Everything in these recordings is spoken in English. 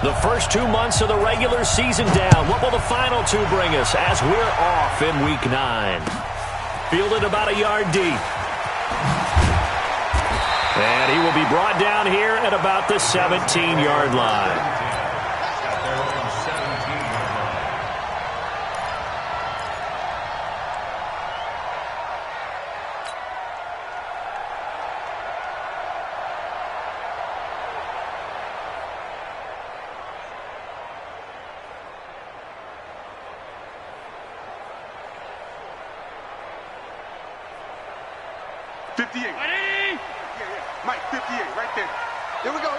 The first 2 months of the regular season down. What will the final two bring us as we're off in Week 9? Fielded about a yard deep. And he will be brought down here at about the 17-yard line. Mike, 58, right there. Here we go.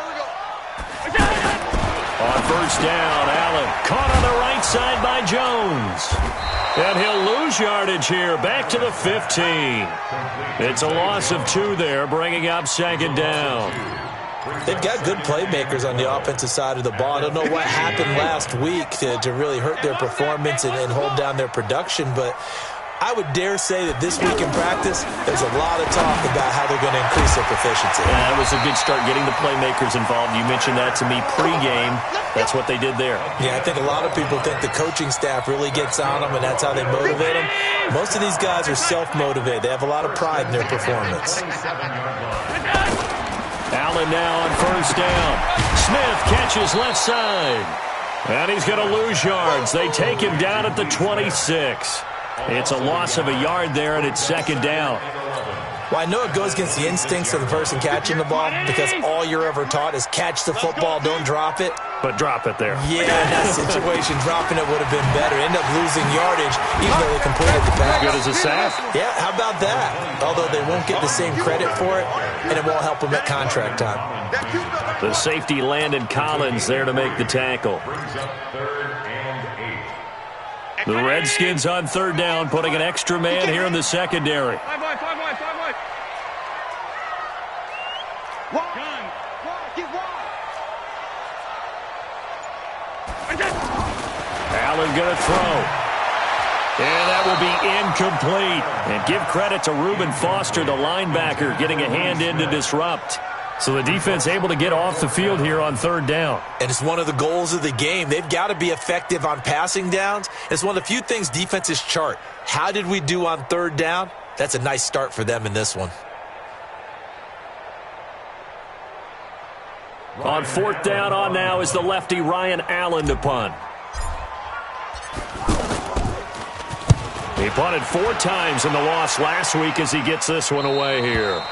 On first down, Allen caught on the right side by Jones. And he'll lose yardage here, back to the 15. It's a loss of 2 there, bringing up second down. They've got good playmakers on the offensive side of the ball. I don't know what happened last week to really hurt their performance and hold down their production, but I would dare say that this week in practice, there's a lot of talk about how they're going to increase their proficiency. Yeah, that was a good start getting the playmakers involved. You mentioned that to me pregame. That's what they did there. Yeah, I think a lot of people think the coaching staff really gets on them, and that's how they motivate them. Most of these guys are self-motivated. They have a lot of pride in their performance. Allen now on first down. Smith catches left side. And he's going to lose yards. They take him down at the 26. It's a loss of a yard there, and it's second down. Well, I know it goes against the instincts of the person catching the ball because all you're ever taught is catch the football, don't drop it. But drop it there. Yeah, in that situation, dropping it would have been better. End up losing yardage, even though they completed the pass. Good as a sack. Yeah, how about that? Although they won't get the same credit for it, and it won't help them at contract time. The safety Landon Collins there to make the tackle. The Redskins on third down, putting an extra man here in the secondary. Allen going to throw. And that will be incomplete. And give credit to Reuben Foster, the linebacker, getting a hand in to disrupt. So the defense able to get off the field here on third down. And it's one of the goals of the game. They've got to be effective on passing downs. It's one of the few things defenses chart. How did we do on third down? That's a nice start for them in this one. On fourth down on now is the lefty Ryan Allen to punt. He punted 4 times in the loss last week as he gets this one away here.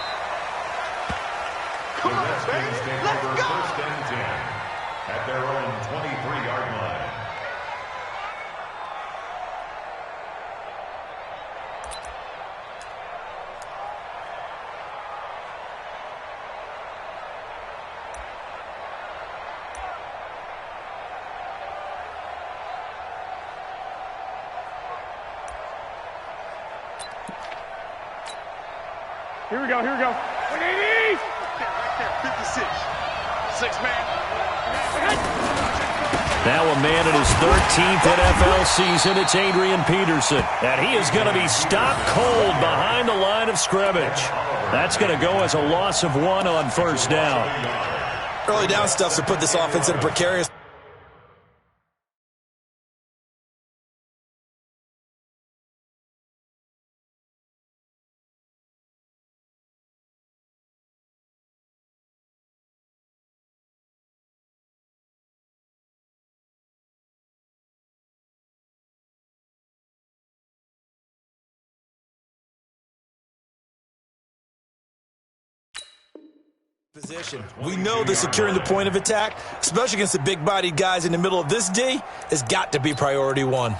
Come on, baby. Let's go. First and 10 at their own 23-yard line. Here we go. 180! Right there, 56. 6-man. Now a man in his 13th NFL season, it's Adrian Peterson. And he is going to be stopped cold behind the line of scrimmage. That's going to go as a loss of 1 on first down. Early down stuff to put this offense in a precarious. Position. We know that securing the point of attack, especially against the big-bodied guys in the middle of this D, has got to be priority 1.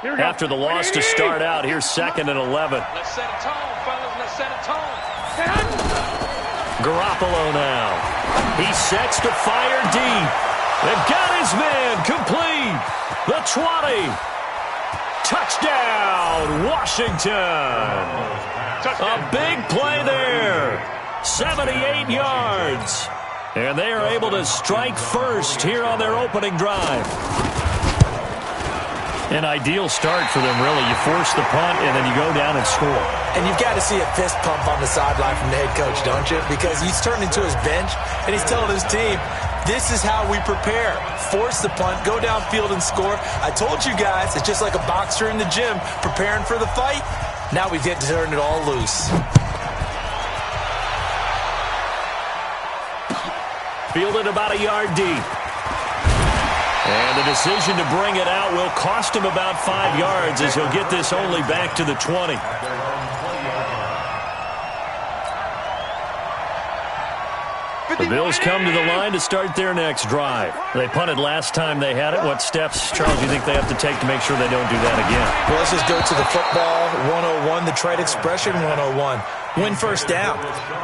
After the loss to start out, here's 2nd and 11. Let's set a tone, fellas. Let's set a tone. Garoppolo now. He sets to fire deep. They've got his man complete. The 20. Touchdown, Washington. A big play there. 78 yards. And they are able to strike first here on their opening drive. An ideal start for them, really. You force the punt, and then you go down and score. And you've got to see a fist pump on the sideline from the head coach, don't you? Because he's turned into his bench, and he's telling his team, this is how we prepare. Force the punt, go downfield and score. I told you guys, it's just like a boxer in the gym preparing for the fight. Now we get to turn it all loose. Fielded about a yard deep. And the decision to bring it out will cost him about 5 yards as he'll get this only back to the 20. The Bills come to the line to start their next drive. They punted last time they had it. What steps, Charles, do you think they have to take to make sure they don't do that again? Well, let's just go to the football 101, the trade expression 101. Win first down.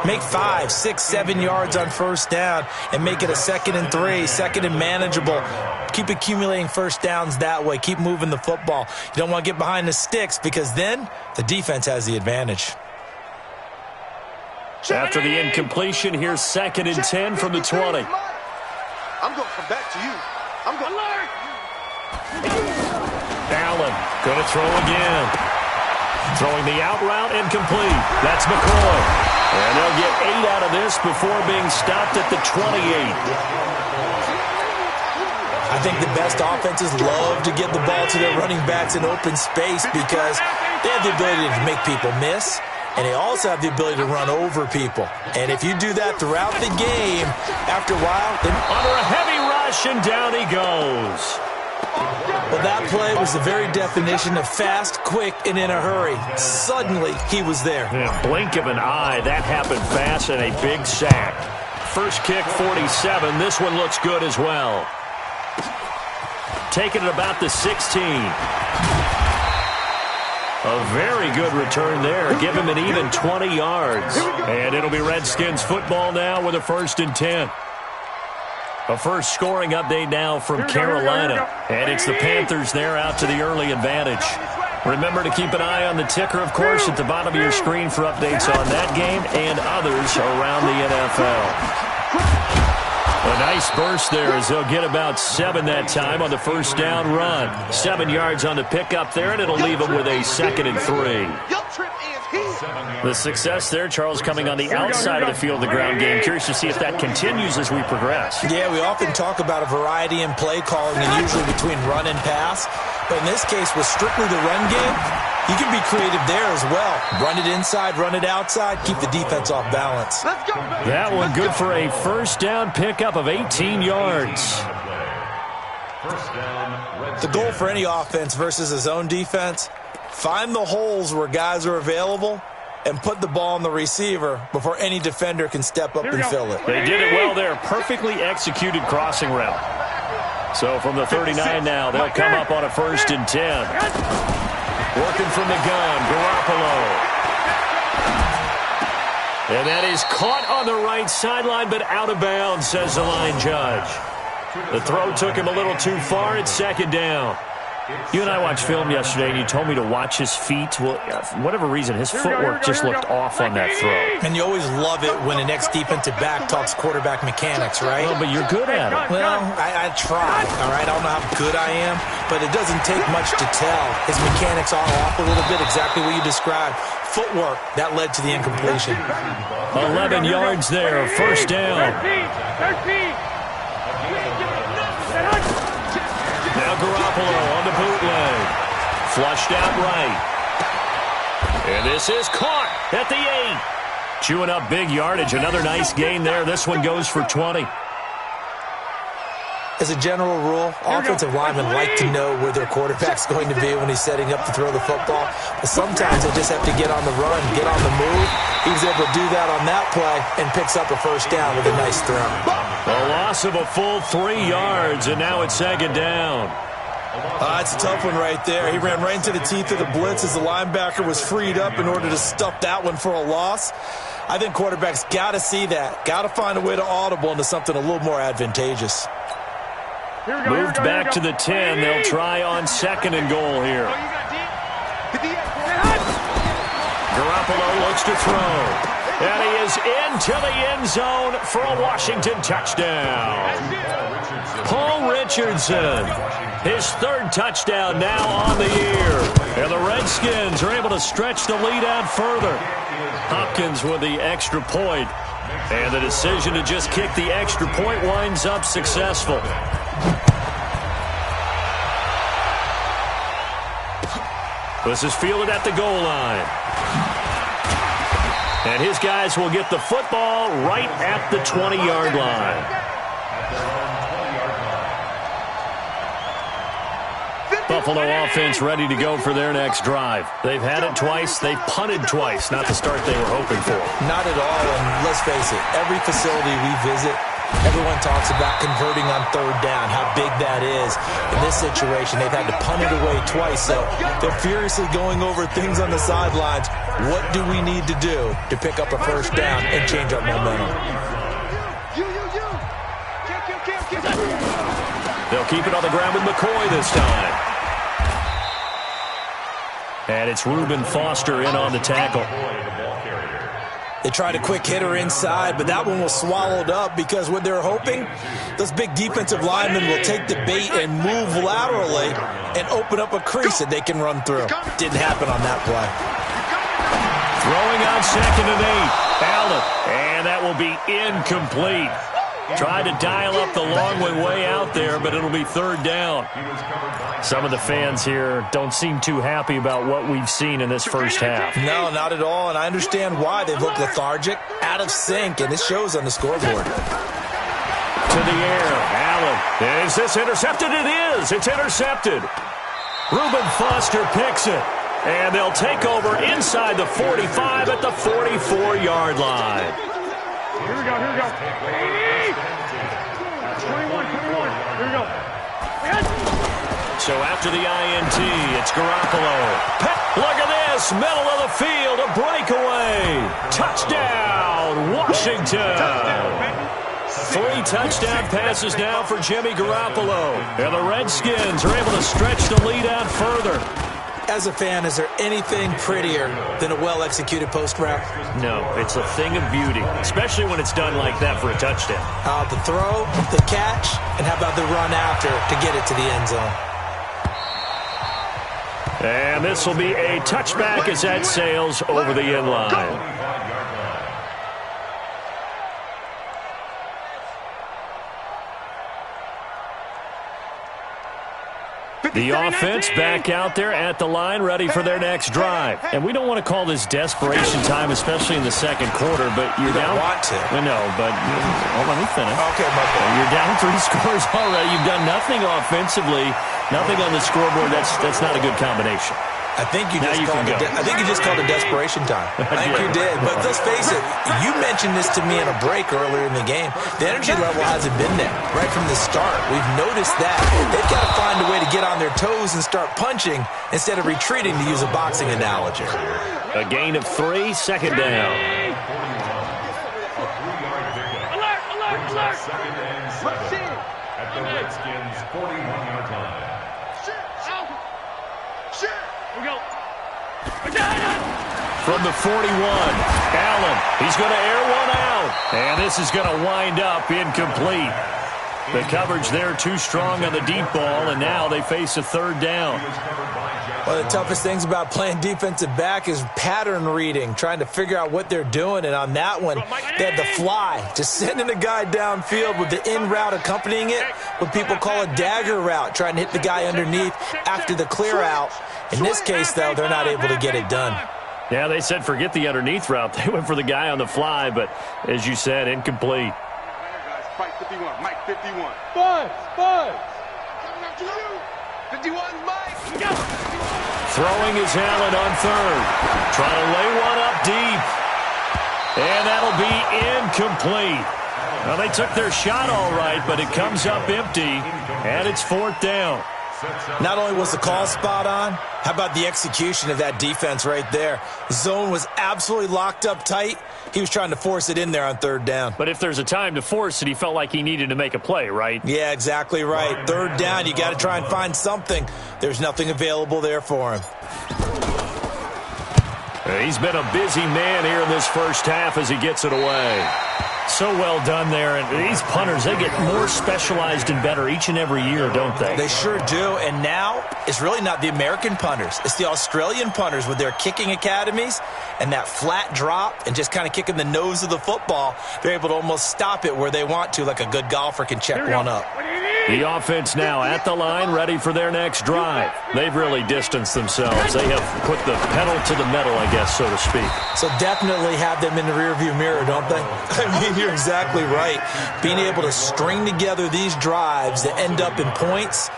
Make 5, 6, 7 yards on first down and make it a 2nd and 3, 2nd and manageable. Keep accumulating first downs that way. Keep moving the football. You don't want to get behind the sticks because then the defense has the advantage. After the incompletion, here's 2nd and 10 from the 20. I'm going to come back to you. I'm going to learn. Allen going to throw again. Throwing the out route incomplete. That's McCoy. And they'll get 8 out of this before being stopped at the 28. I think the best offenses love to get the ball to their running backs in open space because they have the ability to make people miss, and they also have the ability to run over people. And if you do that throughout the game, after a while, then under a heavy rush, and down he goes. Well, that play was the very definition of fast, quick, and in a hurry. Suddenly, he was there. In a blink of an eye, that happened fast and a big sack. First kick, 47. This one looks good as well. Taking it about the 16. A very good return there. Give him an even 20 yards. And it'll be Redskins football now with a 1st and 10. A first scoring update now from Carolina. And it's the Panthers there out to the early advantage. Remember to keep an eye on the ticker, of course, at the bottom of your screen for updates on that game and others around the NFL. A nice burst there as they'll get about 7 that time on the first down run. 7 yards on the pickup there, and it'll leave them with a 2nd and 3. The success there, Charles, coming on the outside of the field, the ground game. Curious to see if that continues as we progress. Yeah, we often talk about a variety in play calling and usually between run and pass. But in this case, with strictly the run game, you can be creative there as well. Run it inside, run it outside, keep the defense off balance. That one good for a first down pickup of 18 yards. The goal for any offense versus a zone defense, find the holes where guys are available and put the ball on the receiver before any defender can step up and fill it. They did it well there. Perfectly executed crossing route. So from the 39 now, they'll come up on a 1st and 10. Working from the gun, Garoppolo. And that is caught on the right sideline, but out of bounds, says the line judge. The throw took him a little too far. It's 2nd down. You and I watched film yesterday, and you told me to watch his feet. Well, for whatever reason, his footwork just looked off on that throw. And you always love it when the next defensive back talks quarterback mechanics, right? Well, but you're good at it. Well, I try, all right? I don't know how good I am, but it doesn't take much to tell. His mechanics are off a little bit, exactly what you described. Footwork, that led to the incompletion. 11 yards there, first down. 13. Now Garoppolo on the bootleg. Flushed out right. And this is caught at the 8. Chewing up big yardage. Another nice gain there. This one goes for 20. As a general rule, offensive linemen like to know where their quarterback's going to be when he's setting up to throw the football. But sometimes they just have to get on the run, get on the move. He was able to do that on that play and picks up a first down with a nice throw. A loss of a full 3 yards, and now it's 2nd down. That's a tough one right there. He ran right into the teeth of the blitz as the linebacker was freed up in order to stuff that one for a loss. I think quarterbacks got to see that. Got to find a way to audible into something a little more advantageous. Moved back to the 10. They'll try on 2nd and goal here. Garoppolo looks to throw. And he is into the end zone for a Washington touchdown. Paul Richardson, his third touchdown now on the year. And the Redskins are able to stretch the lead out further. Hopkins with the extra point. And the decision to just kick the extra point winds up successful. This is fielded at the goal line. And his guys will get the football right at the 20-yard line. Buffalo offense ready to go for their next drive. They've had it twice. They've punted twice. Not the start they were hoping for. Not at all, and let's face it, every facility we visit, everyone talks about converting on third down, how big that is. In this situation, they've had to punt it away twice, so they're furiously going over things on the sidelines. What do we need to do to pick up a first down and change our momentum? They'll keep it on the ground with McCoy this time. And it's Reuben Foster in on the tackle. They tried a quick hitter inside, but that one was swallowed up because what they're hoping, those big defensive linemen will take the bait and move laterally and open up a crease that they can run through. Didn't happen on that play. Throwing on 2nd and 8. Allen. And that will be incomplete. Tried to dial up the long way out there, but it'll be third down. Some of the fans here don't seem too happy about what we've seen in this first half. No, not at all, and I understand why. They've looked lethargic, out of sync, and it shows on the scoreboard. To the air, Allen. Is this intercepted? It is. It's intercepted. Reuben Foster picks it, and they'll take over inside the 45 at the 44-yard line. Here we go, here we go. 21. Here we go. So after the INT, it's Garoppolo. Look at this, middle of the field, a breakaway. Touchdown, Washington. 3 touchdown passes now for Jimmy Garoppolo. And the Redskins are able to stretch the lead out further. As a fan, is there anything prettier than a well-executed post route? No, it's a thing of beauty, especially when it's done like that for a touchdown. The throw, the catch, and how about the run after to get it to the end zone? And this will be a touchback as that sails over the end line. The offense back out there at the line, ready for their next drive. And we don't want to call this desperation time, especially in the second quarter, but you're down. You don't want to. No, but let me finish. Okay, my bad. You're down 3 scores already. You've done nothing offensively, nothing on the scoreboard. That's not a good combination. I think you just called it desperation time. I think you did. But let's face it, you mentioned this to me in a break earlier in the game. The energy level hasn't been there right from the start. We've noticed that. They've got to find a way to get on their toes and start punching instead of retreating, to use a boxing analogy. A gain of 3, second down. Alert! Second and 7 at the Redskins' 41-yard line. We go. From the 41, Allen. He's going to air one out. And this is going to wind up incomplete. The coverage there too strong on the deep ball, and now they face a third down. One of the toughest things about playing defensive back is pattern reading, trying to figure out what they're doing. And on that one, they had the fly, just sending a guy downfield with the in route accompanying it, what people call a dagger route, trying to hit the guy underneath after the clear out. In this case, though, they're not able to get it done. Yeah, they said forget the underneath route. They went for the guy on the fly, but as you said, incomplete. Mike 51, Mike 51. Buzz! Coming up to you. 51's Mike. Throwing is Allen on third. Trying to lay one up deep. And that'll be incomplete. Well, they took their shot all right, but it comes up empty, and it's fourth down. Not only was the call spot on, how about the execution of that defense right there? The zone was absolutely locked up tight. He was trying to force it in there on third down. But if there's a time to force it, he felt like he needed to make a play, right? Yeah, exactly right. Third down, you got to try and find something. There's nothing available there for him. He's been a busy man here in this first half as he gets it away. So well done there. And these punters, they get more specialized and better each and every year, don't they? They sure do. And now it's really not the American punters. It's the Australian punters with their kicking academies and that flat drop and just kind of kicking the nose of the football. They're able to almost stop it where they want to, like a good golfer can check one up. The offense now at the line, ready for their next drive. They've really distanced themselves. They have put the pedal to the metal, I guess, so to speak. So definitely have them in the rearview mirror, don't they? I mean, you're exactly right. Being able to string together these drives that end up in points,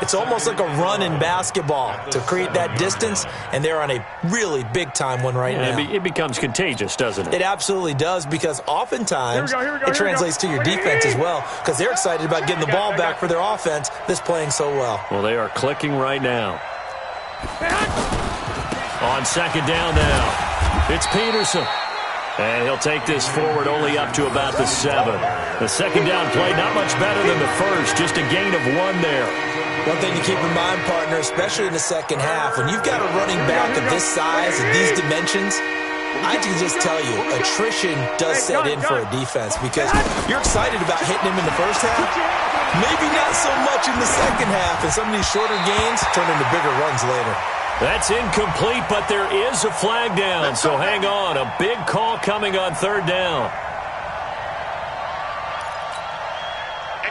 it's almost like a run in basketball to create that distance, and they're on a really big-time one right now. It becomes contagious, doesn't it? It absolutely does, because oftentimes it translates to your defense as well, because they're excited about getting the ball back for their offense that's playing so well. Well, they are clicking right now. On second down now, it's Peterson. And he'll take this forward only up to about the 7. The second down play, not much better than the first, just a gain of 1 there. One thing to keep in mind, partner, especially in the second half, when you've got a running back of this size and these dimensions, I can just tell you, attrition does set in for a defense, because you're excited about hitting him in the first half, maybe not so much in the second half, and some of these shorter gains turn into bigger runs later. That's incomplete, but there is a flag down, so hang on. A big call coming on third down.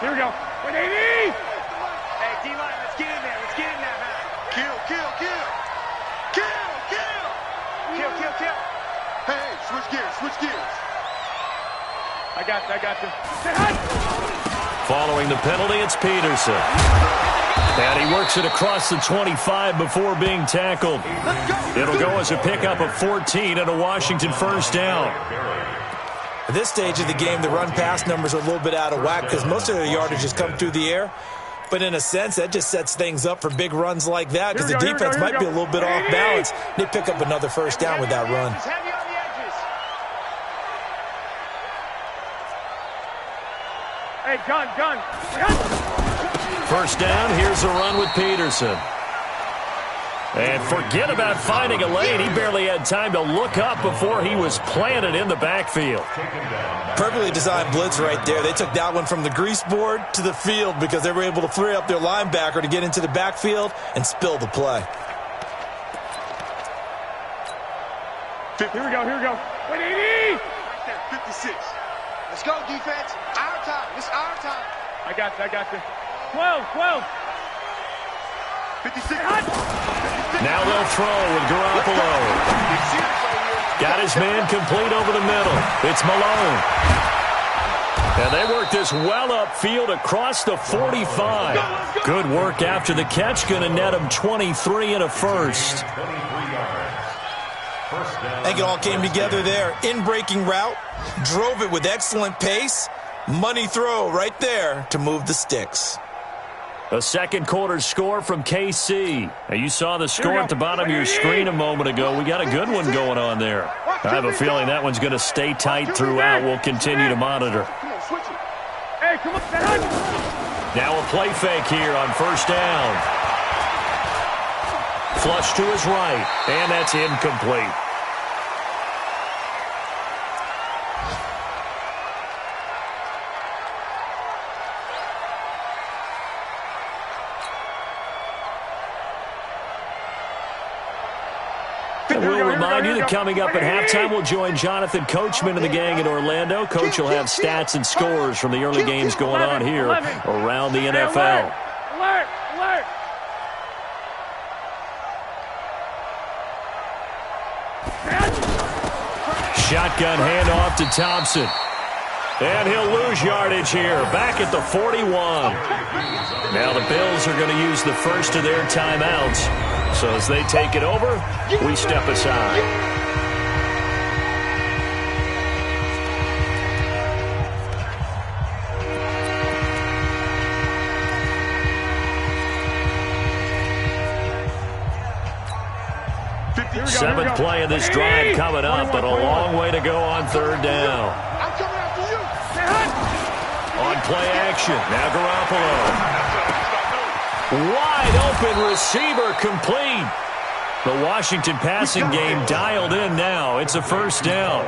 Here we go. 180! Hey, D-line, let's get in there. Let's get in there, man. Kill. Kill. Hey, switch gears. I got you. Following the penalty, it's Peterson. And he works it across the 25 before being tackled. It'll go as a pickup of 14 and a Washington first down. At this stage of the game, the run-pass numbers are a little bit out of whack because most of their yardage has come through the air. But in a sense, that just sets things up for big runs like that because the defense might be a little bit off balance. They pick up another first down with that run. Hey, gun. First down, here's a run with Peterson. And forget about finding a lane. He barely had time to look up before he was planted in the backfield. Perfectly designed blitz right there. They took that one from the grease board to the field because they were able to free up their linebacker to get into the backfield and spill the play. Here we go. 180! 56. Let's go, defense. Our time. It's our time. I got you. 12. 56. Now they'll throw with Garoppolo. Got his man complete over the middle. It's Malone. And they work this well upfield across the 45. Good work after the catch. Going to net him 23 and a first. I think it all came together there. In-breaking route. Drove it with excellent pace. Money throw right there to move the sticks. A second quarter score from KC. Now, you saw the score at the bottom of your screen a moment ago. We got a good one going on there. I have a feeling that one's going to stay tight throughout. We'll continue to monitor. Hey, come on. Now a play fake here on first down. Flush to his right, and that's incomplete. We'll remind you that coming up at halftime, we'll join Jonathan Coachman and the gang in Orlando. Coach will have stats and scores from the early games going on here around the NFL. Alert! Shotgun handoff to Thompson. And he'll lose yardage here, back at the 41. Now the Bills are going to use the first of their timeouts. So as they take it over, we step aside. Seventh play of this drive coming up, but a long way to go on third down. On play action, now Garoppolo. Wide open receiver complete. The Washington passing game dialed in now. It's a first down.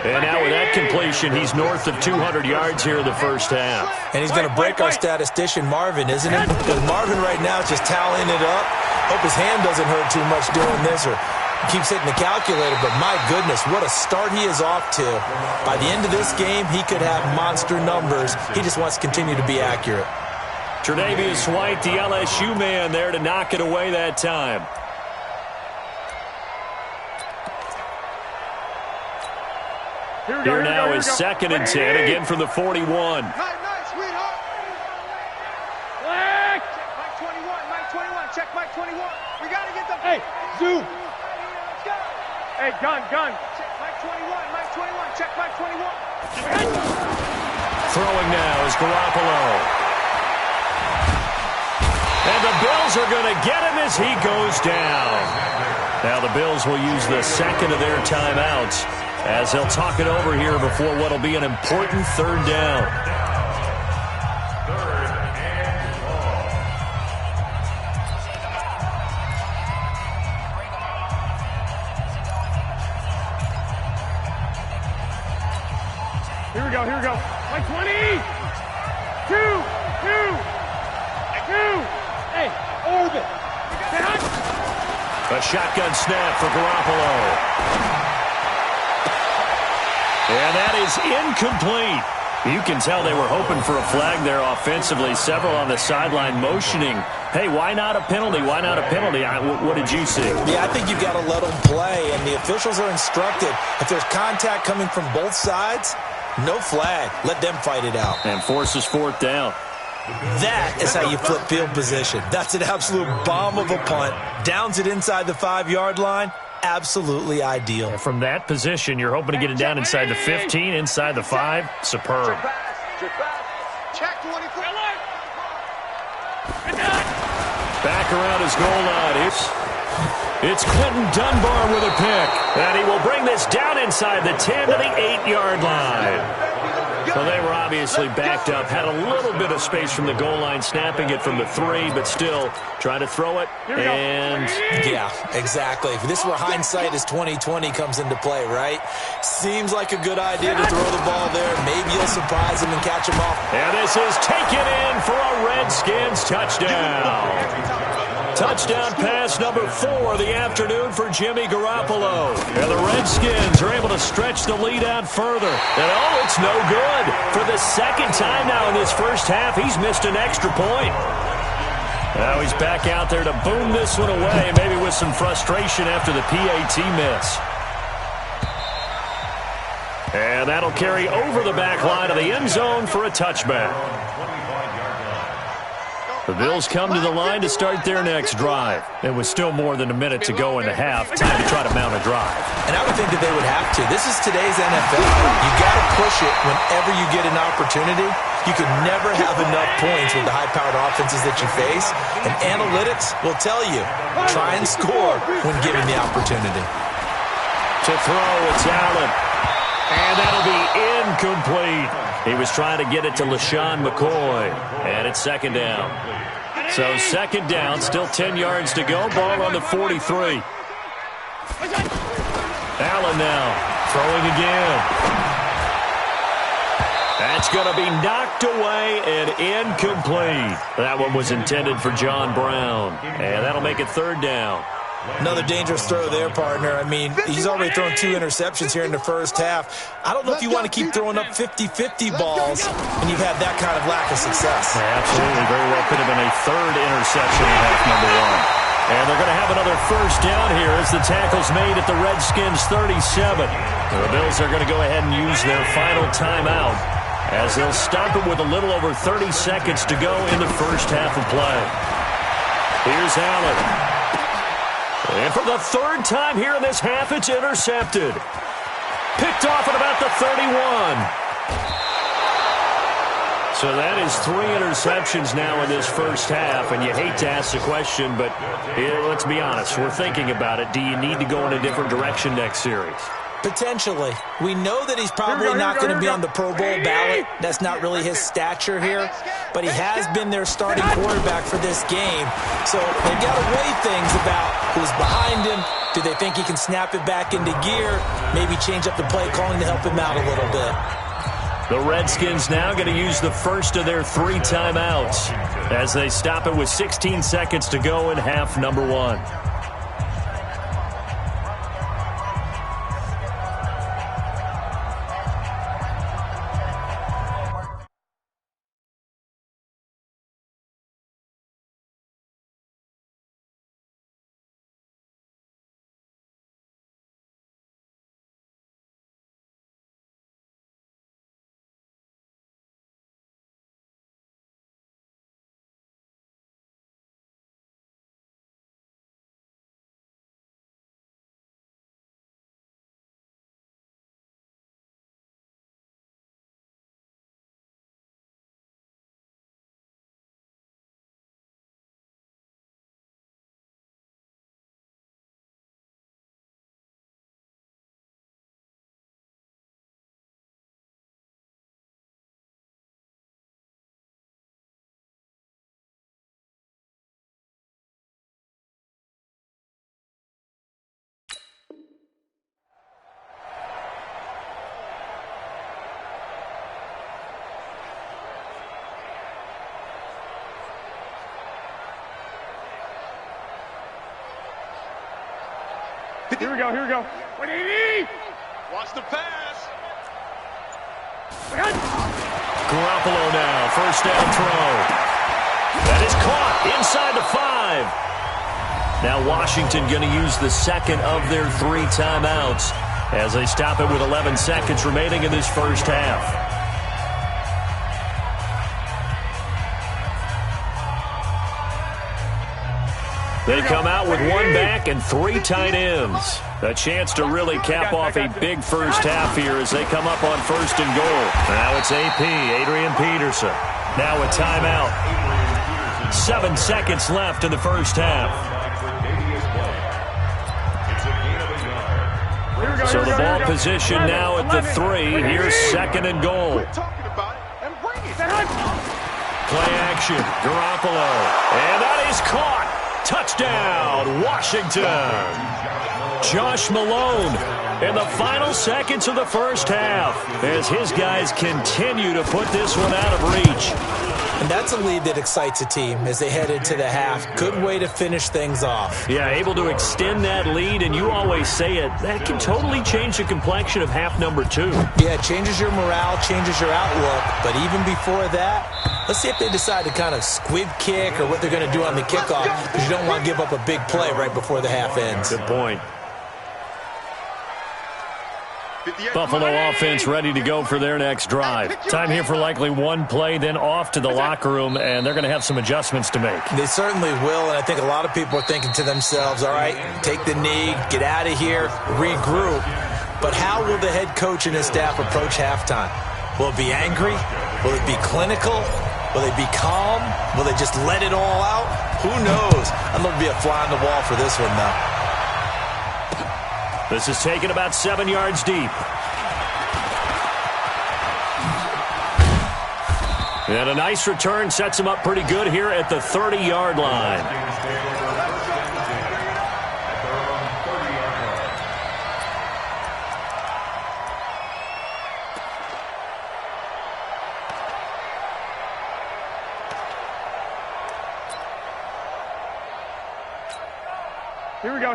And now with that completion, he's north of 200 yards here in the first half. And he's going to break our statistician, Marvin, isn't it? Because Marvin right now is just tallying it up. Hope his hand doesn't hurt too much doing this or keeps hitting the calculator. But my goodness, what a start he is off to. By the end of this game, he could have monster numbers. He just wants to continue to be accurate. Tre'Davious White, the LSU man, there to knock it away that time. Here now is 2nd and 10, again from the 41. Nice, sweetheart. Check Mike 21, Mike 21, check Mike 21. We got to get the... Hey, zoom. Let's go. Hey, gun. Check Mike 21, check Mike 21. Throwing now is Garoppolo. And the Bills are going to get him as he goes down. Now the Bills will use the second of their timeouts as they'll talk it over here before what will be an important third down. Here we go. Like 20. 2. Hey, orbit. A shotgun snap for Garoppolo. And that is incomplete. You can tell they were hoping for a flag there offensively. Several on the sideline motioning, hey, why not a penalty? Why not a penalty? What did you see? Yeah, I think you've got to let them play, and the officials are instructed. If there's contact coming from both sides, no flag. Let them fight it out. And forces 4th down. That is how you flip field position. That's an absolute bomb of a punt. Downs it inside the 5-yard line. Absolutely ideal. And from that position, you're hoping to get it down inside the 15, inside the 5. Superb. Check 24. Back around his goal line. It's Clinton Dunbar with a pick. And he will bring this down inside the 10 to the 8-yard line. Well, they were obviously backed up, had a little bit of space from the goal line, snapping it from the 3, but still trying to throw it. And yeah, exactly. This is where hindsight is 20/20 comes into play, right? Seems like a good idea to throw the ball there. Maybe you'll surprise him and catch him off. And this is taken in for a Redskins touchdown. Touchdown pass number 4 of the afternoon for Jimmy Garoppolo. And the Redskins are able to stretch the lead out further. And oh, it's no good. For the second time now in this first half, he's missed an extra point. Now he's back out there to boom this one away, maybe with some frustration after the PAT miss. And that'll carry over the back line of the end zone for a touchback. The Bills come to the line to start their next drive. It was still more than a minute to go in the half. Time to try to mount a drive. And I would think that they would have to. This is today's NFL. You got to push it whenever you get an opportunity. You can never have enough points with the high-powered offenses that you face. And analytics will tell you, try and score when given the opportunity. To throw, it's Allen. And that'll be incomplete. He was trying to get it to LaShawn McCoy. And it's 2nd down. So 2nd down, still 10 yards to go. Ball on the 43. Allen now throwing again. That's going to be knocked away and incomplete. That one was intended for John Brown. And that'll make it 3rd down. Another dangerous throw there, partner. I mean, he's already thrown 2 interceptions here in the first half. I don't know if you want to keep throwing up 50-50 balls and you've had that kind of lack of success. Absolutely. Very well could have been a 3rd interception in half number 1. And they're going to have another first down here as the tackle's made at the Redskins 37. The Bills are going to go ahead and use their final timeout as they'll stop it with a little over 30 seconds to go in the first half of play. Here's Allen. And for the 3rd time here in this half, it's intercepted. Picked off at about the 31. So that is 3 interceptions now in this first half, and you hate to ask the question, but let's be honest. We're thinking about it. Do you need to go in a different direction next series? Potentially. We know that he's probably not going to be on the Pro Bowl ballot. That's not really his stature here. but he has been their starting quarterback for this game. So they've got to weigh things about who's behind him. Do they think he can snap it back into gear? Maybe change up the play calling to help him out a little bit. The Redskins now going to use the first of their 3 timeouts as they stop it with 16 seconds to go in half number 1. Here we go, here we go. 180! Watch the pass. Garoppolo now, first down throw. That is caught inside the 5. Now Washington going to use the second of their 3 timeouts as they stop it with 11 seconds remaining in this first half. They come out with 1 back and 3 tight ends. A chance to really cap off a big first half here as they come up on first and goal. Now it's AP, Adrian Peterson. Now a timeout. 7 seconds left in the first half. So the ball position now at the 3. Here's second and goal. Play action, Garoppolo. And that is caught. Touchdown, Washington. Josh Malone in the final seconds of the first half as his guys continue to put this one out of reach. And that's a lead that excites a team as they head into the half. Good way to finish things off. Yeah, able to extend that lead, and you always say it, that can totally change the complexion of half number 2. Yeah, it changes your morale, changes your outlook. But even before that, let's see if they decide to kind of squib kick or what they're going to do on the kickoff, because you don't want to give up a big play right before the half ends. Good point. Buffalo offense ready to go for their next drive. Time here for likely 1 play, then off to the locker room, and they're going to have some adjustments to make. They certainly will, and I think a lot of people are thinking to themselves, all right, take the knee, get out of here, regroup. But how will the head coach and his staff approach halftime? Will it be angry? Will it be clinical? Will they be calm? Will they just let it all out? Who knows? I'm going to be a fly on the wall for this one, though. This is taken about 7 yards deep. And a nice return sets him up pretty good here at the 30-yard line.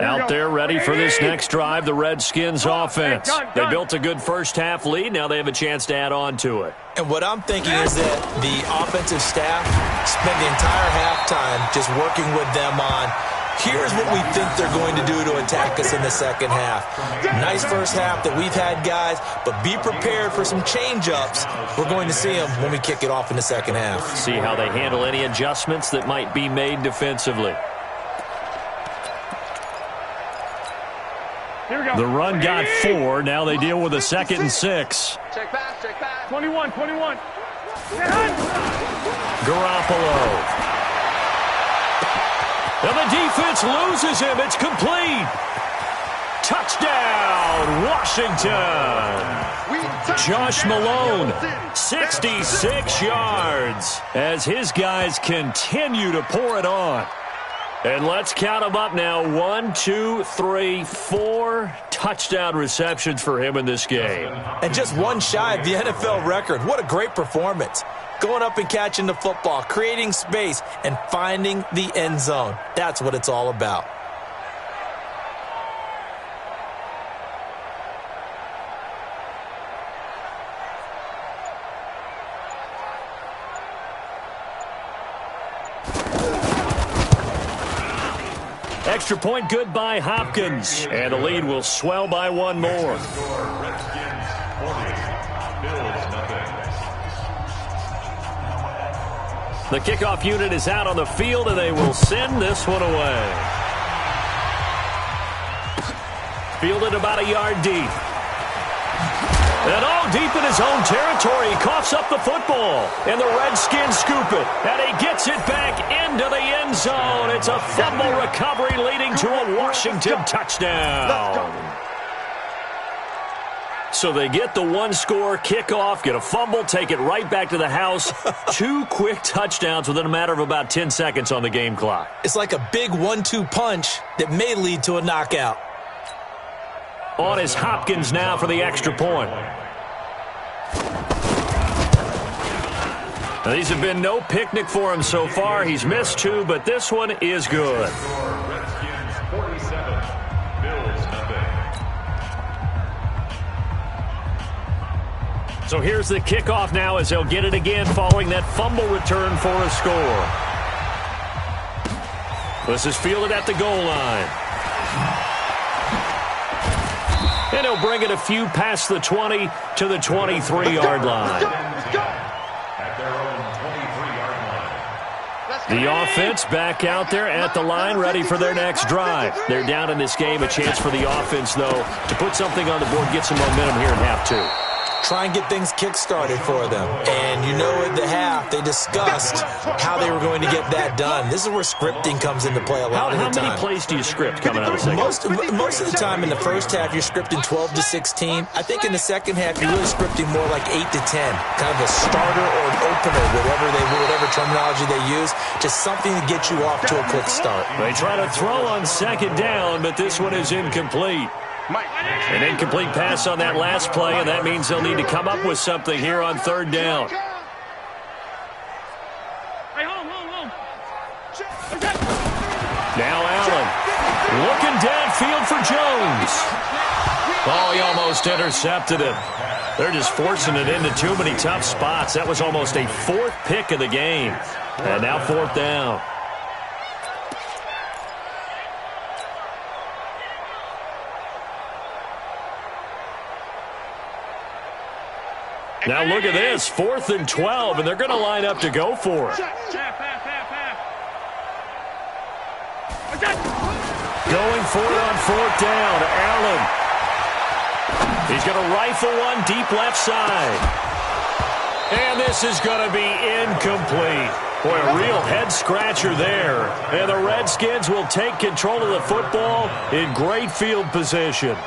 Out there ready for this next drive, the Redskins offense. They built a good first half lead. Now they have a chance to add on to it. And what I'm thinking is that the offensive staff spent the entire halftime just working with them on, here's what we think they're going to do to attack us in the second half. Nice first half that we've had, guys, but be prepared for some change-ups. We're going to see them when we kick it off in the second half. See how they handle any adjustments that might be made defensively. The run got 4. Now they deal with a 2nd and 6. Check back, check back. 21. Garoppolo. And the defense loses him. It's complete. Touchdown, Washington. Josh Malone, 66 yards as his guys continue to pour it on. And let's count them up now. 1, 2, 3, 4 touchdown receptions for him in this game. And just one shy of the NFL record. What a great performance. Going up and catching the football, creating space, and finding the end zone. That's what it's all about. Extra point good by Hopkins. And the lead will swell by one more. The kickoff unit is out on the field, and they will send this one away. Fielded about a yard deep. And all deep in his own territory. He coughs up the football. And the Redskins scoop it. And he gets it back into the end zone. It's a fumble recovery leading to a Washington touchdown. So they get the one-score kickoff, get a fumble, take it right back to the house. 2 quick touchdowns within a matter of about 10 seconds on the game clock. It's like a big 1-2 punch that may lead to a knockout. On is Hopkins now for the extra point. Now, these have been no picnic for him so far. He's missed 2, but this one is good. Redskins 47, Bills nothing. So here's the kickoff now as they'll get it again following that fumble return for a score. This is fielded at the goal line. And he'll bring it a few past the 20 to the 23-yard line. At their own 23-yard line. The offense back out there at the line, ready for their next drive. They're down in this game. A chance for the offense, though, to put something on the board, get some momentum here in half 2. Try and get things kick-started for them. And you know at the half, they discussed how they were going to get that done. This is where scripting comes into play a lot of the time. How many plays do you script coming out of the second? Most of the time in the first half, you're scripting 12 to 16. I think in the second half, you're really scripting more like 8 to 10. Kind of a starter or an opener, whatever terminology they use. Just something to get you off to a quick start. They try to throw on second down, but this one is incomplete. An incomplete pass on that last play, and that means they'll need to come up with something here on third down. Now Allen looking downfield for Jones. Oh, he almost intercepted it. They're just forcing it into too many tough spots. That was almost a 4th pick of the game. And now 4th down. Now look at this, 4th and 12, and they're going to line up to go for it. Going for it on 4th down, Allen. He's going to rifle one deep left side. And this is going to be incomplete. Boy, a real head-scratcher there. And the Redskins will take control of the football in great field position.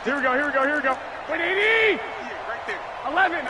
Here we go. Wait, 80! Right there. 11.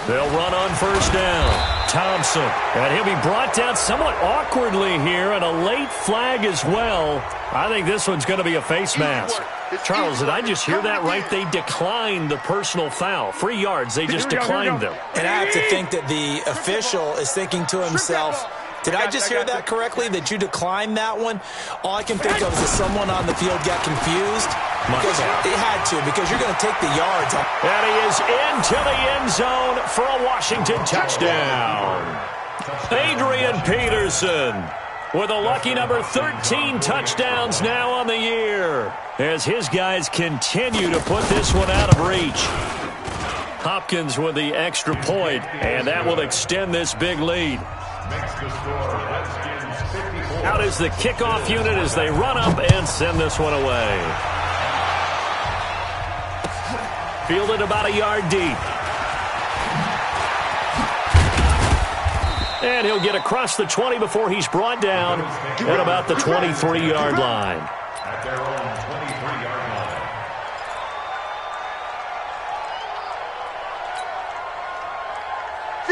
They'll run on first down. Thompson. And he'll be brought down somewhat awkwardly here, and a late flag as well. I think this one's going to be a face mask. Charles, did I just hear that right? They declined the personal foul. 3 yards, they just declined them. And I have to think that the official is thinking to himself, did I just hear that correctly, that you declined that one? All I can think of is that someone on the field got confused. Because it had to, because you're going to take the yards. And he is into the end zone for a Washington touchdown. Adrian Peterson with a lucky number 13 touchdowns now on the year, as his guys continue to put this one out of reach. Hopkins with the extra point, and that will extend this big lead. Makes the score Redskins 54. Out is the kickoff unit as they run up and send this one away. Fielded about a yard deep. And he'll get across the 20 before he's brought down at about the 23-yard line. At their own 23-yard line.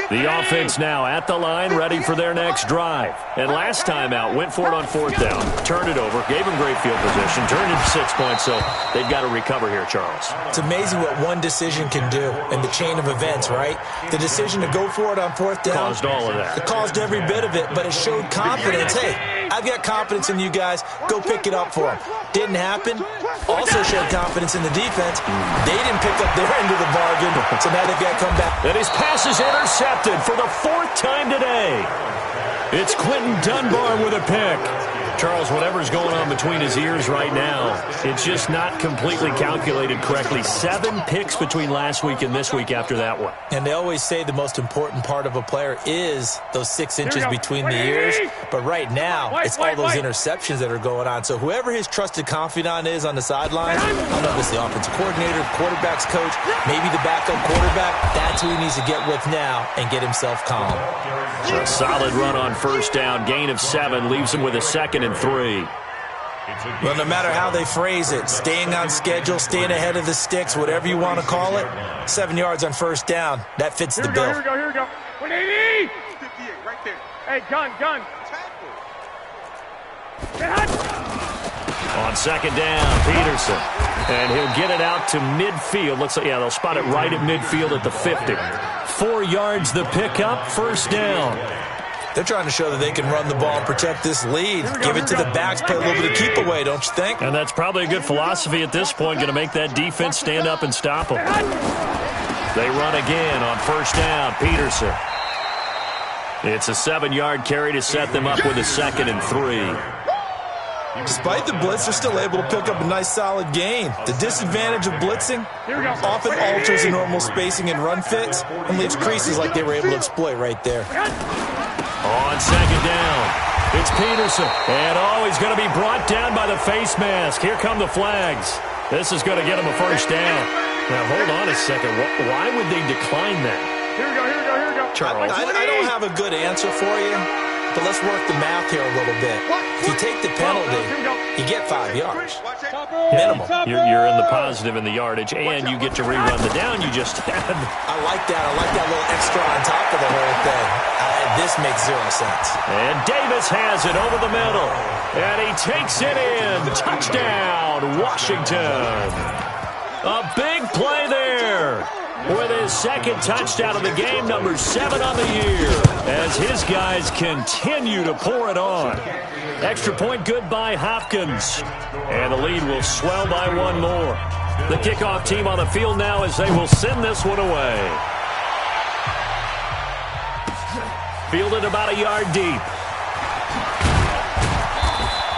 The offense now at the line, ready for their next drive. And last time out, went for it on fourth down, turned it over, gave them great field position, turned it to 6 points, so they've got to recover here, Charles. It's amazing what one decision can do in the chain of events, right? The decision to go for it on fourth down. Caused all of that. It caused every bit of it, but it showed confidence. Hey, I've got confidence in you guys. Go pick it up for them. Didn't happen. Also showed confidence in the defense. They didn't pick up their end of the bargain, so now they've got to come back. And his pass is intercepted for the fourth time today. It's Quentin Dunbar with a pick. Charles, whatever's going on between his ears right now, it's just not completely calculated correctly. 7 picks between last week and this week after that one. And they always say the most important part of a player is those 6 inches between the ears. But right now, it's all those interceptions that are going on. So whoever his trusted confidant is on the sideline, I don't know if it's the offensive coordinator, quarterback's coach, maybe the backup quarterback, that's who he needs to get with now and get himself calm. So a solid run on first down, gain of 7, leaves him with a 2nd and 3. Well, no matter how they phrase it, staying on schedule, staying ahead of the sticks, whatever you want to call it, 7 yards on first down, that fits the bill. Here we go. 180! 58, right there. Hey, gun. On second down, Peterson. And he'll get it out to midfield. Looks like, they'll spot it right at midfield at the 50. 4 yards the pickup, first down. They're trying to show that they can run the ball and protect this lead. Give it to the backs, play a little bit of keep away, don't you think? And that's probably a good philosophy at this point, going to make that defense stand up and stop them. They run again on first down, Peterson. It's a 7-yard carry to set them up with a 2nd and 3. Despite the blitz, they're still able to pick up a nice solid gain. The disadvantage of blitzing often alters the normal spacing and run fits and leaves creases like they were able to exploit right there. On second down, it's Peterson. And he's going to be brought down by the face mask. Here come the flags. This is going to get him a first down. Now, hold on a second. Why would they decline that? Here we go. Charles. I don't have a good answer for you, but let's work the math here a little bit. If you take the penalty, you get 5 yards. Minimum. You're in the positive in the yardage, and you get to rerun the down you just had. I like that. I like that little extra on top of the whole thing. This makes 0 sense. And Davis has it over the middle. And he takes it in. Touchdown, Washington. A big play there. With his 2nd touchdown of the game, number 7 on the year, as his guys continue to pour it on. Extra point good by Hopkins. And the lead will swell by 1 more. The kickoff team on the field now as they will send this one away. Fielded about a yard deep.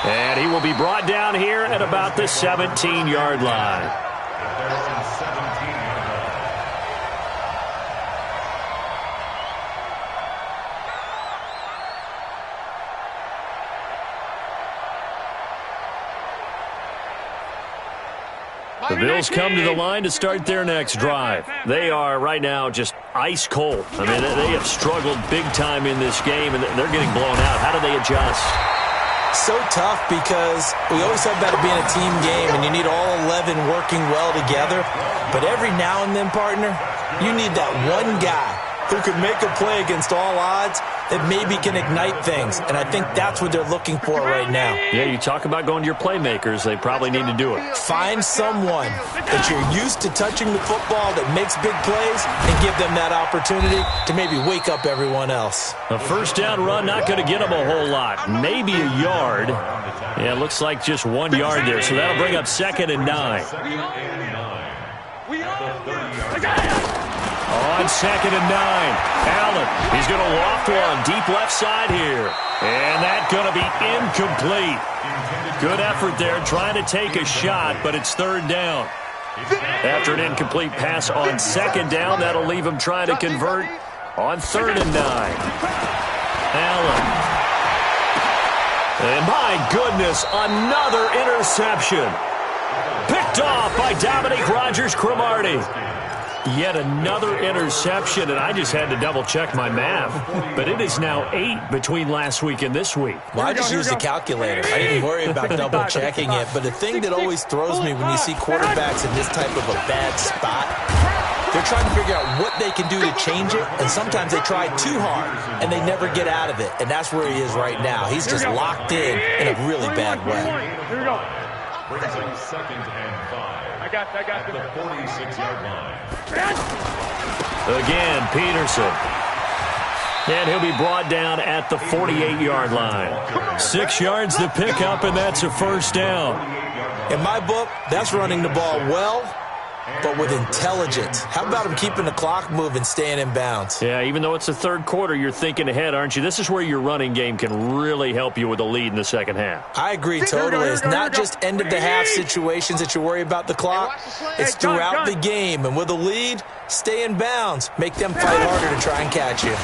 And he will be brought down here at about the 17-yard line. The Bills come to the line to start their next drive. They are right now just ice cold. I mean, they have struggled big time in this game, and they're getting blown out. How do they adjust? So tough because we always talk about it being a team game, and you need all 11 working well together. But every now and then, partner, you need that one guy who can make a play against all odds that maybe can ignite things. And I think that's what they're looking for right now. Yeah, you talk about going to your playmakers. They probably need to do it. Find someone that you're used to touching the football that makes big plays and give them that opportunity to maybe wake up everyone else. A first down run, not going to get them a whole lot. Maybe a yard. Yeah, it looks like just 1 yard there. So that'll bring up 2nd and 9. On 2nd and 9, Allen, he's going to loft one deep left side here. And that's going to be incomplete. Good effort there trying to take a shot, but it's 3rd down. After an incomplete pass on 2nd down, that'll leave him trying to convert on 3rd and 9. Allen. And my goodness, another interception. Picked off by Dominique Rodgers-Cromartie. Yet another interception, and I just had to double-check my math. But it is now 8 between last week and this week. Well, I just used a calculator. I didn't worry about double-checking it. But the thing that always throws me when you see quarterbacks in this type of a bad spot, they're trying to figure out what they can do to change it, and sometimes they try too hard, and they never get out of it. And that's where he is right now. He's just locked in a really bad way. Here we go. Brings him 2nd and 5. I got at the 46-yard line. Again, Peterson. And he'll be brought down at the 48-yard line. 6 yards to pick up, and that's a first down. In my book, that's running the ball well, but with intelligence. How about him keeping the clock moving, staying in bounds? Yeah, even though it's the third quarter, you're thinking ahead, aren't you? This is where your running game can really help you with a lead in the second half. I agree totally. It's not just end-of-the-half situations that you worry about the clock. It's throughout the game. And with a lead, stay in bounds. Make them fight harder to try and catch you.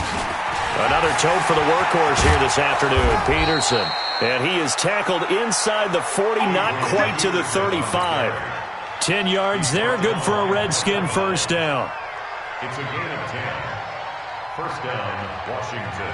Another toe for the workhorse here this afternoon, Peterson. And he is tackled inside the 40, not quite to the 35. 10 yards there, good for a Redskin first down. It's a gain of 10. First down, Washington.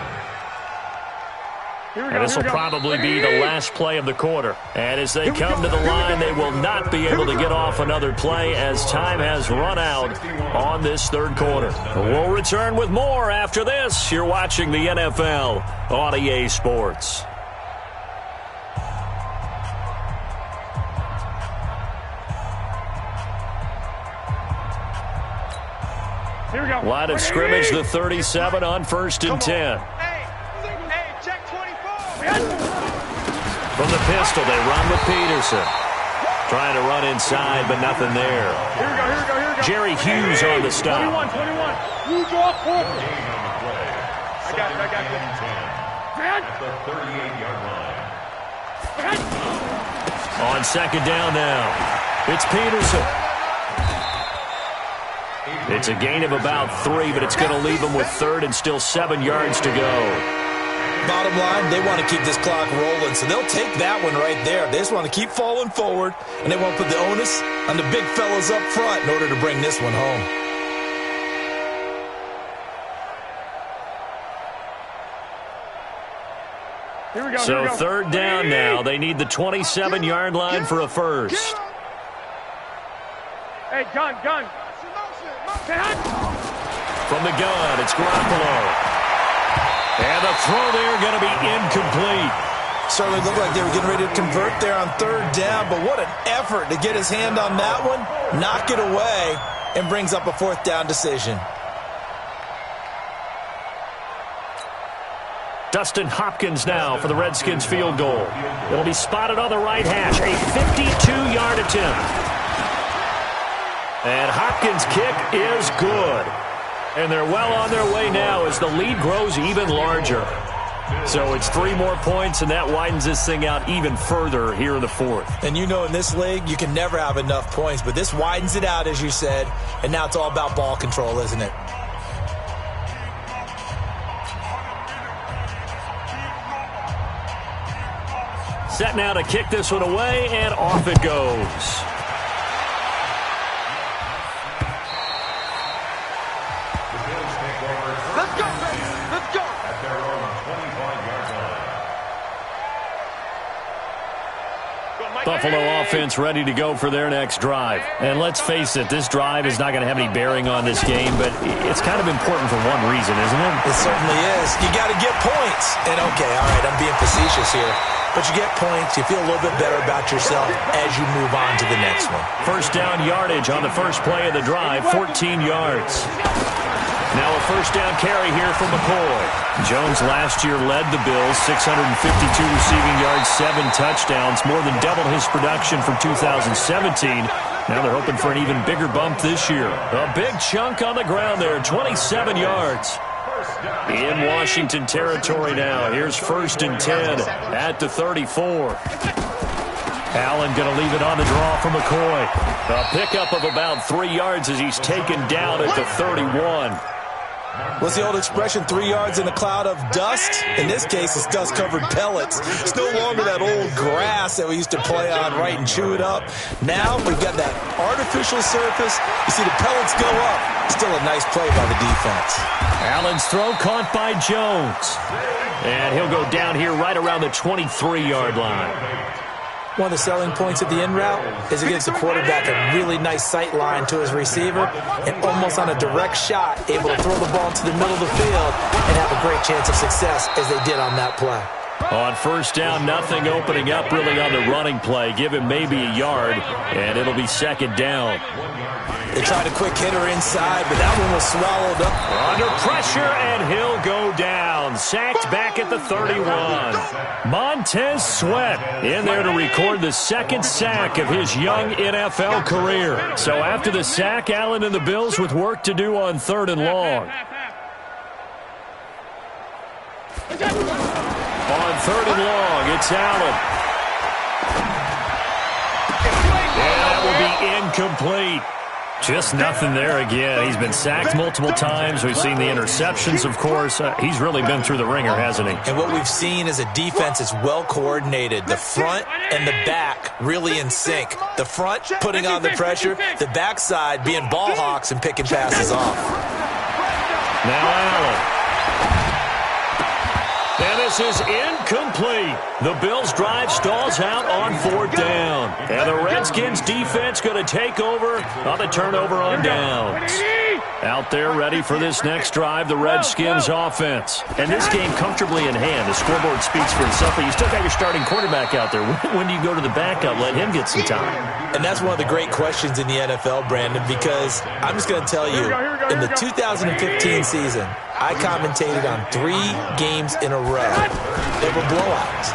And this will probably be the last play of the quarter. And as they come to the line, they will not be able to get off another play as time has run out on this third quarter. We'll return with more after this. You're watching the NFL on EA Sports. Line of scrimmage, the 37 on 1st and 10. Hey, check 24. From the pistol, they run with Peterson. Trying to run inside, but nothing there. Here we go. Jerry Hughes on the stop. 21. You draw forward. I got it. At the 38-yard line. On second down now, it's Peterson. It's a gain of about 3, but it's going to leave them with 3rd and still 7 yards to go. Bottom line, they want to keep this clock rolling, so they'll take that one right there. They just want to keep falling forward, and they want to put the onus on the big fellas up front in order to bring this one home. Here we go. So 3rd down now. They need the 27-yard line for a first. Hey, gun. From the gun, it's Garoppolo. And the throw there going to be incomplete. Certainly looked like they were getting ready to convert there on 3rd down, but what an effort to get his hand on that one, knock it away, and brings up a 4th down decision. Dustin Hopkins now for the Redskins field goal. It'll be spotted on the right hash, a 52-yard attempt. And Hopkins' kick is good. And they're well on their way now as the lead grows even larger. So it's 3 more points, and that widens this thing out even further here in the 4th. And you know in this league, you can never have enough points, but this widens it out, as you said, and now it's all about ball control, isn't it? Set now to kick this one away, and off it goes. Let's go. At their own 25-yard line. Buffalo offense ready to go for their next drive. And let's face it, this drive is not going to have any bearing on this game, but it's kind of important for one reason, isn't it? It certainly is. You got to get points. And okay, all right, I'm being facetious here. But you get points, you feel a little bit better about yourself as you move on to the next one. First down yardage on the first play of the drive, 14 yards. Now a first down carry here from McCoy. Jones last year led the Bills, 652 receiving yards, 7 touchdowns, more than doubled his production from 2017. Now they're hoping for an even bigger bump this year. A big chunk on the ground there, 27 yards. In Washington territory now. Here's 1st and 10 at the 34. Allen going to leave it on the draw for McCoy. A pickup of about 3 yards as he's taken down at the 31. What's the old expression, 3 yards in a cloud of dust? In this case, it's dust-covered pellets. It's no longer that old grass that we used to play on, right, and chew it up. Now we've got that artificial surface. You see the pellets go up. Still a nice play by the defense. Allen's throw caught by Jones. And he'll go down here right around the 23-yard line. One of the selling points of the in route is it gives the quarterback a really nice sight line to his receiver and almost on a direct shot able to throw the ball to the middle of the field and have a great chance of success as they did on that play. On first down, nothing opening up really on the running play. Give him maybe a yard, and it'll be second down. They tried a quick hitter inside, but that one was swallowed up. Under pressure, and he'll go down. Sacked back at the 31. Montez Sweat in there to record the second sack of his young NFL career. So after the sack, Allen and the Bills with work to do on 3rd and long. On 3rd and long, it's Allen. And that will be incomplete. Just nothing there again. He's been sacked multiple times. We've seen the interceptions, of course. He's really been through the ringer, hasn't he? And what we've seen is a defense that's well coordinated. The front and the back really in sync. The front putting on the pressure. The backside being ball hawks and picking passes off. Now Allen. And this is incomplete. The Bills' drive stalls out on 4th down. And the Redskins' defense going to take over on the turnover on downs. Out there ready for this next drive, the Redskins' offense. And this game comfortably in hand. The scoreboard speaks for itself, but you still got your starting quarterback out there. When do you go to the backup, let him get some time? And that's one of the great questions in the NFL, Brandon, because I'm just going to tell you, in the 2015 season, I commentated on 3 games in a row that were blowouts.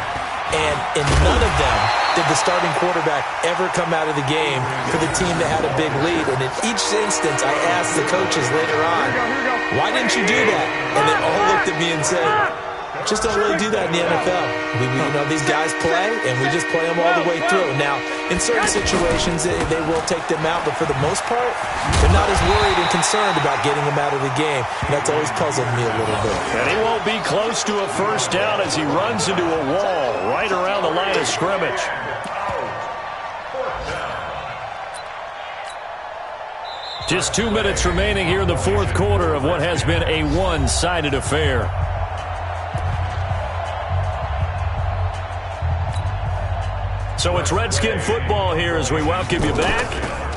And in none of them did the starting quarterback ever come out of the game for the team that had a big lead. And in each instance, I asked the coaches later on, why didn't you do that? And they all looked at me and said, just don't really do that in the NFL. These guys play, and we just play them all the way through. Now, in certain situations, they will take them out, but for the most part, they're not as worried and concerned about getting them out of the game. And that's always puzzled me a little bit. And he won't be close to a first down as he runs into a wall right around the line of scrimmage. Just 2 minutes remaining here in the 4th quarter of what has been a one-sided affair. So it's Redskin football here as we welcome you back.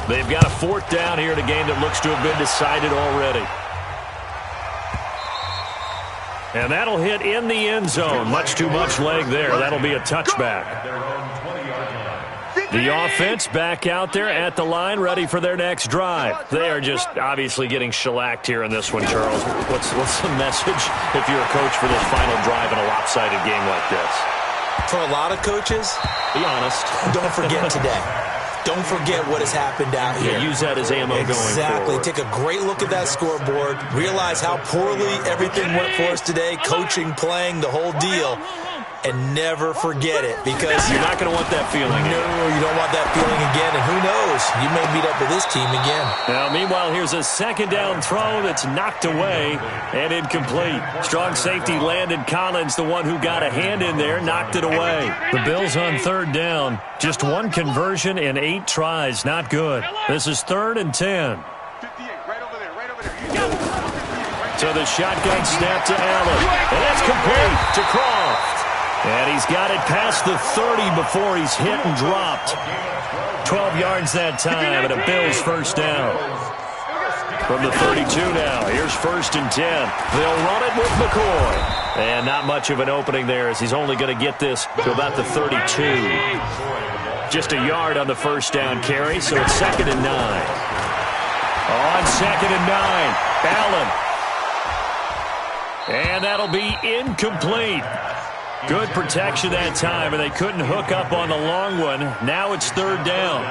They've got a 4th down here in a game that looks to have been decided already. And that'll hit in the end zone. Much too much leg there. That'll be a touchback. The offense back out there at the line, ready for their next drive. They are just obviously getting shellacked here in this one, Charles. What's the message if you're a coach for this final drive in a lopsided game like this? For a lot of coaches, be honest. Don't forget today. Don't forget what has happened out here. Yeah, use that as ammo going forward. Exactly. Take a great look at that scoreboard. Realize how poorly everything went for us today. Coaching, playing, the whole deal. And never forget it, because you're not going to want that feeling again. No, you don't want that feeling again. And who knows? You may meet up with this team again. Now, meanwhile, here's a second down throw that's knocked away and incomplete. Strong safety Landon Collins, the one who got a hand in there, knocked it away. The Bills on 3rd down. Just 1 conversion in 8 tries. Not good. This is 3rd and 10. So the shotgun snap to Allen. And that's complete to Croft. And he's got it past the 30 before he's hit and dropped. 12 yards that time, and a Bills first down. From the 32 now, here's 1st and 10. They'll run it with McCoy. And not much of an opening there, as he's only going to get this to about the 32. Just a yard on the first down carry, so it's 2nd and 9. On 2nd and 9, Allen. And that'll be incomplete. Good protection that time, and they couldn't hook up on the long one. Now it's 3rd down.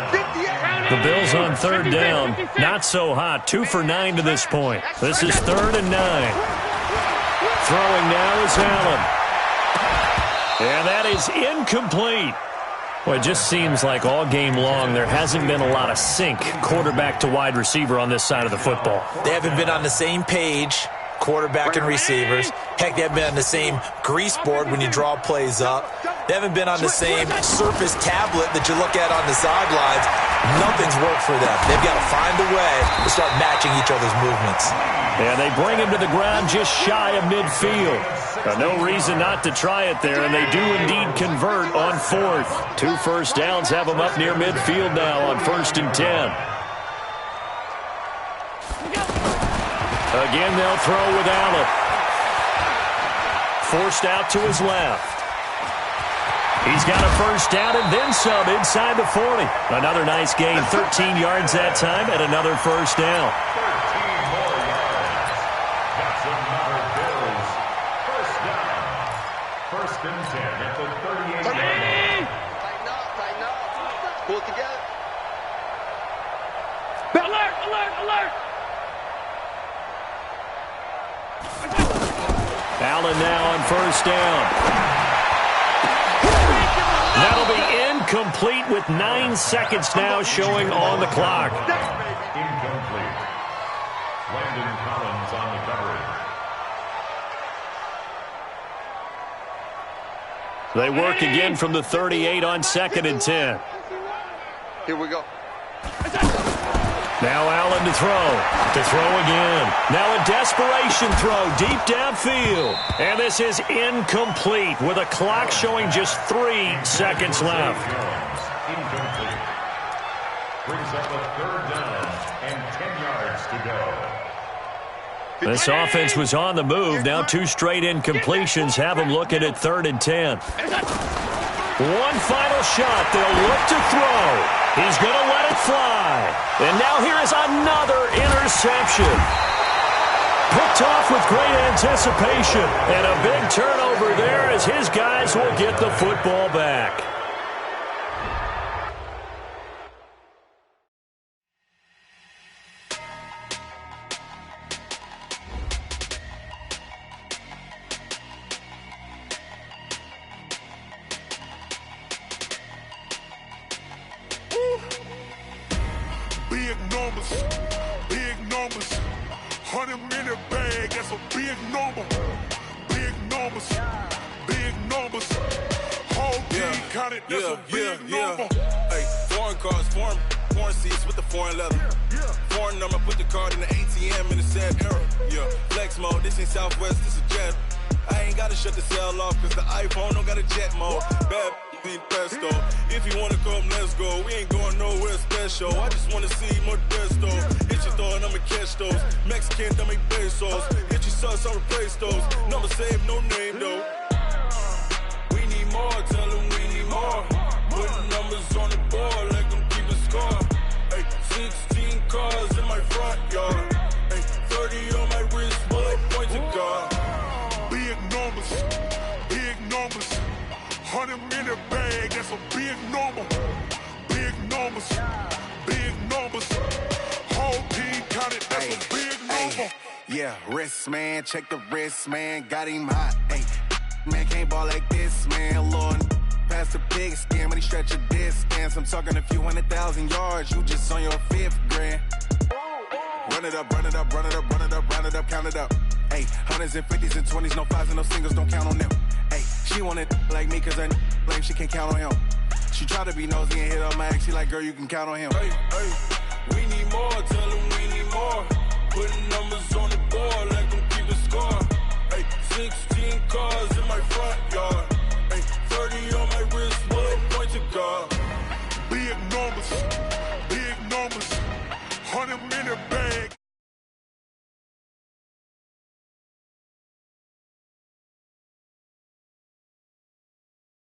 The Bills on 3rd down. Not so hot. 2 for 9 to this point. This is 3rd and 9. Throwing now is Allen. And that is incomplete. Well, it just seems like all game long there hasn't been a lot of sync quarterback to wide receiver on this side of the football. They haven't been on the same page quarterback and receivers. Heck, they haven't been on the same grease board when you draw plays up. They haven't been on the same surface tablet that you look at on the sidelines. Nothing's worked for them. They've got to find a way to start matching each other's movements. And they bring him to the ground just shy of midfield. No reason not to try it there, and they do indeed convert on 4th. 2 first downs have them up near midfield now on 1st and 10. Again, they'll throw with Allen. Forced out to his left. He's got a first down and then some inside the 40. Another nice gain, 13 yards that time, and another first down. 13 more yards. That's another Bills first down. 1st and 10 at the 38-yard line. Tighten up. Pull it together. Alert! Allen now on first down. That'll be incomplete with 9 seconds now showing on the clock. Incomplete. Landon Collins on the coverage. They work again from the 38 on 2nd and 10. Here we go. Now Allen to throw again. Now a desperation throw deep downfield. And this is incomplete with a clock showing just 3 seconds left. Incomplete. Brings up a 3rd down and 10 yards to go. This offense was on the move. Now 2 straight incompletions have them looking at 3rd and 10. One final shot. They'll look to throw. He's going to let it fly. And now here is another interception. Picked off with great anticipation. And a big turnover there as his guys will get the football back. Big numbers, 100-minute bag, that's a big number. Big numbers, whole team counted, that's a big number. Hey, foreign cars, foreign seats with the foreign leather. Foreign number, put the card in the ATM in the sad era. Yeah, flex mode, this ain't Southwest, this is jet. I ain't gotta shut the cell off, cause the iPhone don't got a jet mode. Bad pesto. If you wanna come, let's go. We ain't going nowhere special. I just wanna see more desto. Hit your throw and I'ma catch those. Mexican, dummy pesos. Hit your sauce, I'll replace those. Number save, no name though. We need more, tell them we need more. Putting numbers on the board, let them keep a score. Hey, 16 cars in my front yard. Hey, 30 on my wrist, bullet point to God. Big numbers, 100-minute bag, that's a big number. Big numbers, whole team counted, that's a big number. Yeah, wrist man, check the wrist man, got him hot. Hey, man can't ball like this, man. Lord, past the big scam, but he stretch a distance. I'm talking a few 100,000 yards, you just on your 5th grand. Run it up, count it up. Hey, 100s and 50s and 20s, no 5s and no singles, don't count on them. Hey, she want it like me, cause her lame, she can't count on him. She try to be nosy and hit on my ex, she like, girl, you can count on him. Hey, we need more, tell them we need more. Putting numbers on the board, let them keep a score. Hey, 6